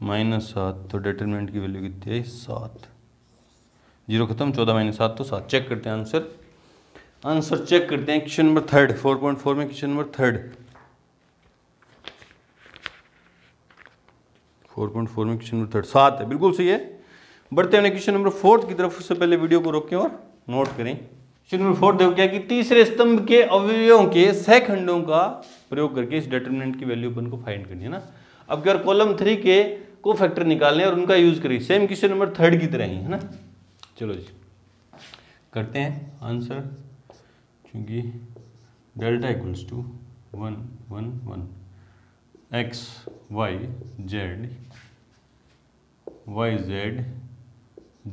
माइनस 7, तो डिटरमिनेंट की वैल्यू कितनी है 7। 0 खत्म, 14 माइनस 7 तो 7। चेक करते हैं आंसर चेक करते हैं। क्वेश्चन नंबर 3 4.4 में क्वेश्चन नंबर 3 4.4 में क्वेश्चन नंबर 3 7 है, बिल्कुल सही है। बढ़ते हैं क्वेश्चन नंबर 4 की तरफ। उससे पहले वीडियो को रोकें और नोट करें। क्वेश्चन नंबर 4 देखो क्या कि तीसरे स्तंभ के अवयवों के सहखंडों का प्रयोग करके इस डिटरमिनेंट की वैल्यू अपन को फाइंड करनी है ना। अब क्या कॉलम 3 के कोफैक्टर निकालने और उनका यूज करें, सेम क्वेश्चन नंबर 3 की तरह ही है ना। चलो जी करते हैं आंसर, क्योंकि delta equals to 1 1 1 x y z y z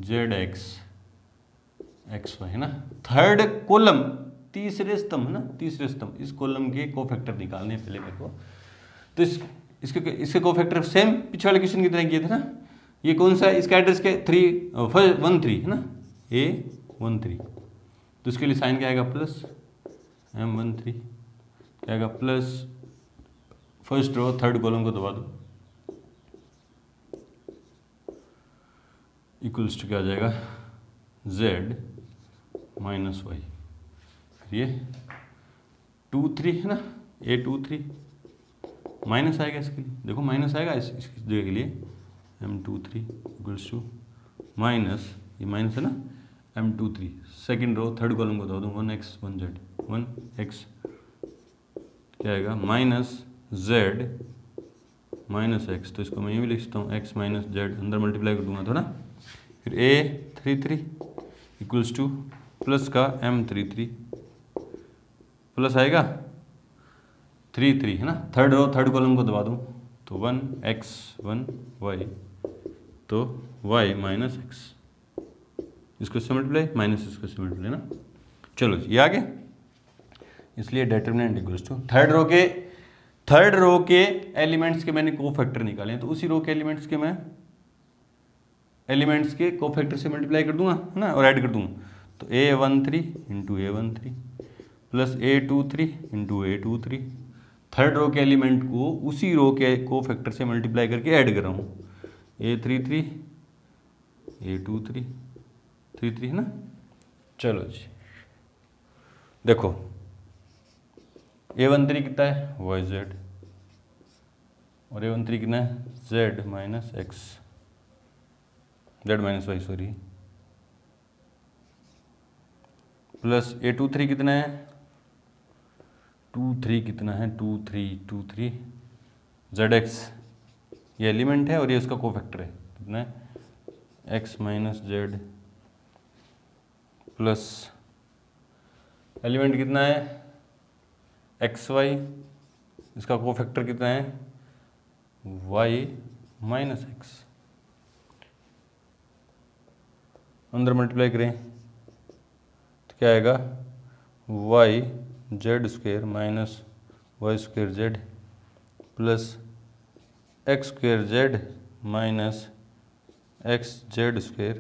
z x x y है ना। थर्ड कॉलम तीसरे स्तंभ है ना, तीसरे स्तंभ, इस कॉलम के कोफैक्टर निकालने पहले मेरे को। तो इसके कोफैक्टर सेम पिछले वाले क्वेश्चन की तरह किए थे ना। ये कौन सा है, इसका एड्रेस के 1 3 है ना, A13। तो इसके लिए साइन क्या आएगा प्लस M13, क्या आएगा plus first row third column को दबा दो, इक्वल्स टू क्या आ जाएगा Z माइनस वाई। ये 2 3 है ना, A23 माइनस आएगा इसके लिए, देखो माइनस आएगा इस जगह के लिए M23 इक्वल्स टू माइनस, ये माइनस है ना M23 second row third column को दबा दूँ 1x 1z 1x क्या आएगा माइनस z माइनस x। तो इसको मैं ये भी लिख सकता हूँ x माइनस z, अंदर मल्टीप्लाई कर दूंगा तो ना। फिर A33 इक्वल्स टू प्लस का M33 प्लस आएगा 3 3 है ना, थर्ड रो थर्ड कॉलम को दबा दूँ तो 1x 1y, तो y माइनस x, इसको से मल्टीप्लाई माइनस इसको से मल्टीप्लाई ना। चलो ये आ गया। इसलिए determinant equals to third row के एलिमेंट्स के मैंने कोफैक्टर निकाले हैं, तो उसी रो के एलिमेंट्स के मैं एलिमेंट्स के कोफैक्टर से मल्टीप्लाई कर दूंगा है ना, और ऐड कर दूंगा। तो A13 into A13 plus A23 into A23, third row के एलिमेंट को उसी रो के कोफैक्टर से मल्टीप्लाई करके ऐड कर रहा हूँ। A33 A23 3 3 है ना। चलो जी देखो A13 कितना है YZ और A13 कितना है Z minus X, Z minus Y sorry, plus A23 कितना है 2 3 कितना है 2 3 ZX, ये एलिमेंट है और ये उसका कोफैक्टर है, कितना है, X minus Z plus element कितना है एक्स वाई, इसका कोफैक्टर कितना है वाई माइनस एक्स, अंदर मल्टीप्लाई करें तो क्या आएगा Y Z square minus Y square Z plus X square Z minus X Z square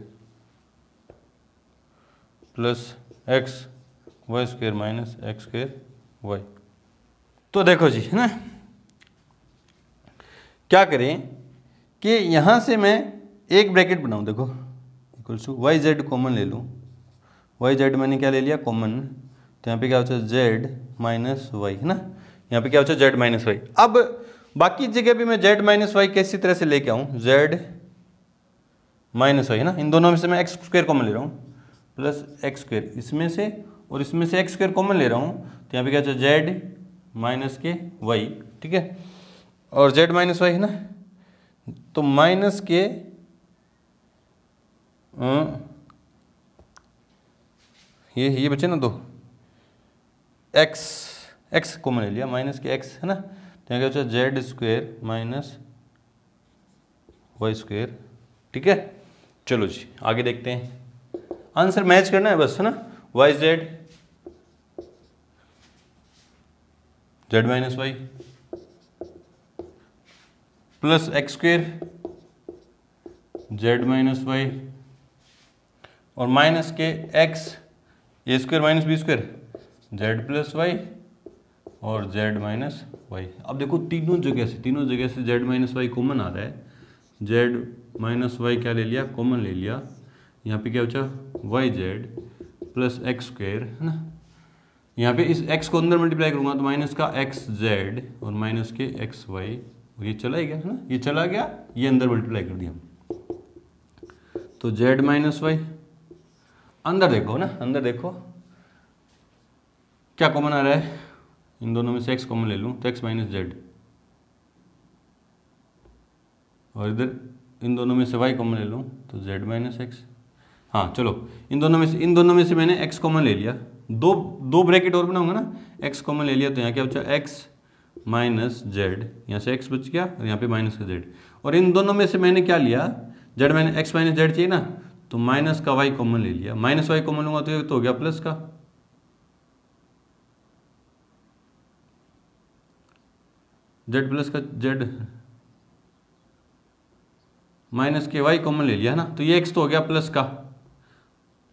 plus X Y square minus X square Y. तो देखो जी, है ना, क्या करें कि यहाँ से मैं एक ब्रैकेट बनाऊँ, देखो equals to Y Z common ले लूँ, वाई जेड मैंने क्या ले लिया कॉमन, तो यहाँ पे क्या होता है जेड माइनस वाई, है ना, यहाँ पे क्या होता है जेड माइनस वाई। अब बाकी जगह पे मैं जेड माइनस वाई कैसी तरह से लेके आऊँ, जेड माइनस वाई, है ना, इन दोनों में से मैं एक्स स्क्वायर कॉमन ले रहा हूँ प्लस एक्स स्क्वायर, इसमें से और इसमें से एक्स स्क्वायर कॉमन ले रहा हूँ, तो यहाँ पे क्या होता है जेड माइनस के वाई, ठीक है, और जेड माइनस वाई, है ना, तो माइनस के ये बचे ना दो, एक्स कॉमन ले लिया, माइनस के एक्स, है ना, तो यहाँ क्या होता है Z square minus Y square, ठीक है। चलो जी आगे देखते हैं, आंसर मैच करना है बस, है ना, Y Z Z minus Y plus X square Z minus Y और माइनस के X A square minus B square Z plus Y और जेड माइनस वाई। अब देखो तीनों जगह से जेड माइनस वाई कॉमन आ रहा है, जेड माइनस वाई क्या ले लिया कॉमन ले लिया, यहाँ पे क्या बचा Y Z plus X square, है ना, यहाँ पे इस x को अंदर मल्टीप्लाई करूंगा तो माइनस का एक्स जेड और माइनस के एक्स वाई, और ये चला गया, है ना, ये चला गया, ये अंदर मल्टीप्लाई कर दिया, तो जेड माइनस वाई, अंदर देखो ना, अंदर देखो क्या कॉमन आ रहा है, इन दोनों में से x कॉमन ले लूँ तो x माइनस जेड, और इधर इन दोनों में से y कॉमन ले लूँ तो z माइनस एक्स। हाँ चलो, इन दोनों में से मैंने x कॉमन ले लिया, दो ब्रैकेट और बनाऊंगा ना, x कॉमन ले लिया तो यहाँ क्या बचा x माइनस जेड, यहाँ से x बच गया और यहाँ पे माइनस का z, और इन दोनों में से मैंने क्या लिया z minus x minus Z चाहिए ना, तो माइनस का y कॉमन ले लिया, माइनस y कॉमन लूंगा तो ये तो हो गया प्लस का, z प्लस का z, माइनस के y कॉमन ले लिया ना, तो ये x तो हो गया प्लस का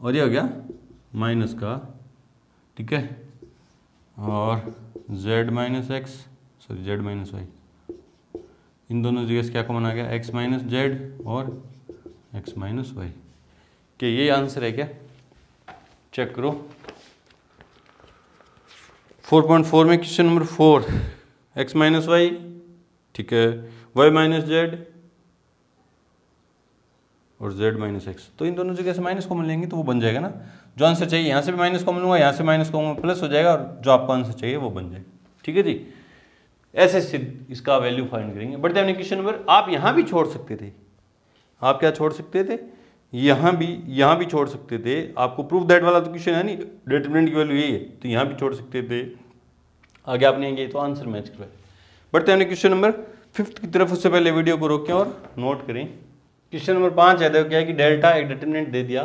और ये हो गया माइनस का, ठीक है, और z minus X sorry z minus Y, इन दोनों जगह से क्या कॉमन आ गया x माइनस जेड और x माइनस वाई, कि ये आंसर है क्या, चेक करो। 4.4 में question number 4 x minus Y, ठीक है, y माइनस जेड और z माइनस एक्स, तो इन दोनों जगह से माइनस कॉमन लेंगे तो वो बन जाएगा ना, जो आंसर चाहिए यहाँ से भी माइनस कॉमन लूंगा, यहाँ से माइनस कॉमन प्लस हो जाएगा और जो आपको आंसर चाहिए वो बन जाएगा, ठीक है जी। ऐसे इसका वैल्यू फाइंड करेंगे। बढ़ते हैं क्वेश्चन नंबर, आप यहाँ भी छोड़ सकते थे, आप क्या छोड़ सकते थे, यहाँ भी छोड़ सकते थे, आपको प्रूफ दैट वाला तो क्वेश्चन है नहीं, डिटरमिनेंट की वैल्यू यही है, तो यहाँ भी छोड़ सकते थे, आगे आपने ये तो आंसर मैच करवाए। बढ़ते हैं क्वेश्चन नंबर 5 की तरफ, उससे पहले वीडियो को रोकें और नोट करें। क्वेश्चन नंबर 5 है, देखो क्या है कि डेल्टा एक डिटरमिनेंट दे दिया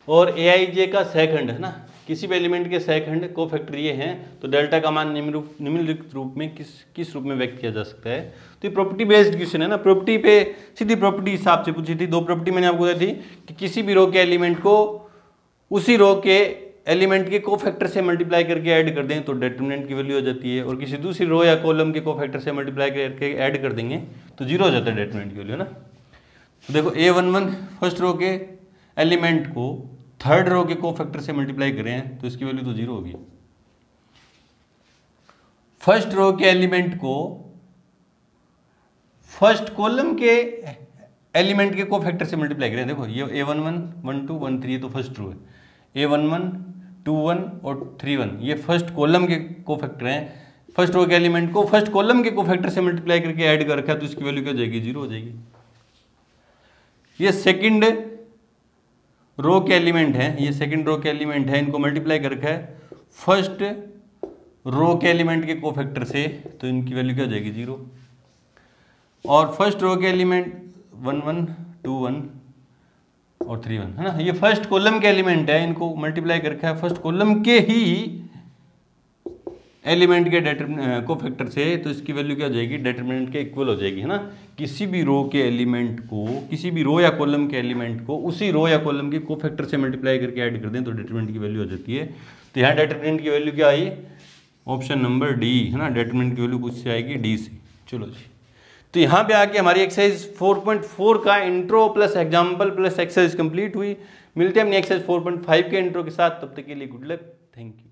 और aij का सेकंड, है ना, किसी भी एलिमेंट के सेकंड को फैक्टर ये हैं, तो डेल्टा का मान निम्नलिखित रूप में किस रूप में व्यक्त किया जा सकता है। तो ये प्रॉपर्टी बेस्ड क्वेश्चन है ना, प्रॉपर्टी पे सीधी प्रॉपर्टी हिसाब से पूछी थी, दो प्रॉपर्टी मैंने आपको दी थी कि किसी भी रो के एलिमेंट को उसी रो के एलिमेंट के कोफैक्टर से मल्टीप्लाई करके ऐड कर दें तो डिटरमिनेंट की वैल्यू हो जाती है, और किसी दूसरी रो या कॉलम के कोफैक्टर से मल्टीप्लाई करके ऐड कर देंगे तो जीरो हो जाता है डिटरमिनेंट की वैल्यू, है ना। तो देखो a11 फर्स्ट रो के एलिमेंट को थर्ड रो के कोफैक्टर से मल्टीप्लाई करें तो इसकी वैल्यू तो जीरो होगी। फर्स्ट रो के एलिमेंट को फर्स्ट कॉलम के एलिमेंट के कोफैक्टर से मल्टीप्लाई करें, देखो ये a11 12 13 ये तो फर्स्ट रो है, a11 21 और 31 ये फर्स्ट कॉलम के कोफैक्टर हैं, फर्स्ट रो के एलिमेंट को फर्स्ट कॉलम के कोफैक्टर से मल्टीप्लाई करके ऐड कर रखा है तो इसकी वैल्यू क्या हो जाएगी, जीरो हो जाएगी। ये सेकंड रो के एलिमेंट है, ये सेकंड रो के एलिमेंट है, इनको मल्टीप्लाई कर रखा है फर्स्ट रो के एलिमेंट के कोफैक्टर से, तो इनकी वैल्यू क्या हो जाएगी 0। और फर्स्ट रो के एलिमेंट 1 1 2 1 और 3 1 है ना, ये फर्स्ट कॉलम के एलिमेंट है, इनको मल्टीप्लाई कर रखा है फर्स्ट कॉलम के ही एलिमेंट के कोफैक्टर से, तो इसकी वैल्यू क्या हो जाएगी डिटरमिनेंट के इक्वल हो जाएगी, है ना। किसी भी रो के एलिमेंट को, किसी भी रो या कॉलम के एलिमेंट को उसी रो या कॉलम के कोफैक्टर से मल्टीप्लाई करके ऐड कर दें तो डिटरमिनेंट की वैल्यू हो जाती है। तो यहाँ डिटरमिनेंट की वैल्यू क्या आई, ऑप्शन नंबर डी, है ना। डिटरमिनेंट की वैल्यू कुछ से आएगी डी से। चलो जी, तो यहाँ पे आके हमारी एक्सरसाइज 4.4 का intro plus example plus exercise complete हुई। मिलते हैं अपनी एक्सरसाइज 4.5 के इंट्रो के साथ, तब तक के लिए गुड लक, थैंक यू।